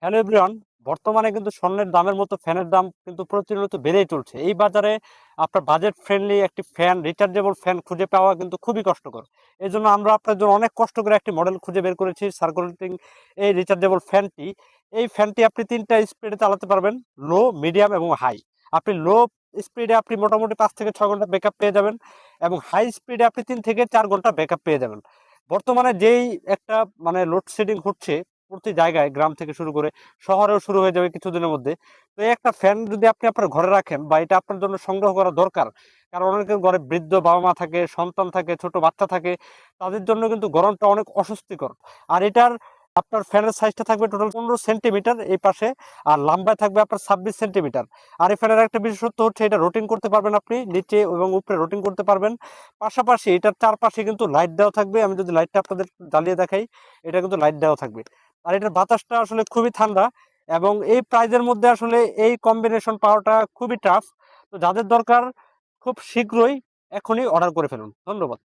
Hello everyone. বর্তমানে কিন্তু স্বর্ণের দামের মতো ফ্যানের দাম কিন্তু প্রতিনিয়ত বেড়েই চলছে। এই বাজারে আপনার বাজেট ফ্রেন্ডলি একটি ফ্যান, রিচার্জেবল ফ্যান খুঁজে পাওয়া কিন্তু খুবই কষ্টকর। এই জন্য আমরা আপনার জন্য অনেক কষ্ট করে একটি মডেল খুঁজে বের করেছি, সার্কুলেটিং এই রিচার্জেবল ফ্যানটি। এই ফ্যানটি আপনি ৩টা স্পিডে চালাতে পারবেন, লো, মিডিয়াম এবং হাই। আপনি লো স্পিডে আপনি মোটামুটি ৫ থেকে ৬ ঘন্টা ব্যাকআপ পেয়ে যাবেন, এবং হাই স্পিডে আপনি ৩ থেকে ৪ ঘন্টা ব্যাকআপ পেয়ে যাবেন। বর্তমানে যেই একটা মানে লোডশেডিং হচ্ছে প্রতি জায়গায়, গ্রাম থেকে শুরু করে শহরেও শুরু হয়ে যাবে কিছুদিনের মধ্যে। তো এই একটা ফ্যান যদি আপনি আপনার ঘরে রাখেন, বা এটা আপনার জন্য সংগ্রহ করা দরকার, কারণ অনেকের ঘরে বৃদ্ধ বাবা মা থাকে, সন্তান থাকে, ছোট বাচ্চা থাকে, তাদের জন্য কিন্তু গরমটা অনেক অস্বস্তিকর। আর এটার আপনার ফ্যানের সাইজটা থাকবে টোটাল 15 সেন্টিমিটার এই পাশে, আর লম্বায় থাকবে আপনার 26 সেন্টিমিটার। আর এই ফ্যানের একটা বিশেষত্ব হচ্ছে এটা রোটিং করতে পারবেন, আপনি নিচে এবং উপরে রোটিং করতে পারবেন। পাশাপাশি এটার চারপাশে কিন্তু লাইট দেওয়া থাকবে। আমি যদি লাইটটা আপনাদের জ্বালিয়ে দেখাই, এটা কিন্তু লাইট দেওয়া থাকবে। আর এটার বাতাসটা আসলে খুবই ঠান্ডা, এবং এই প্রাইজের মধ্যে আসলে এই কম্বিনেশন পাওয়াটা খুবই টাফ। তো যাদের দরকার, খুব শীঘ্রই এখনই অর্ডার করে ফেলুন। ধন্যবাদ।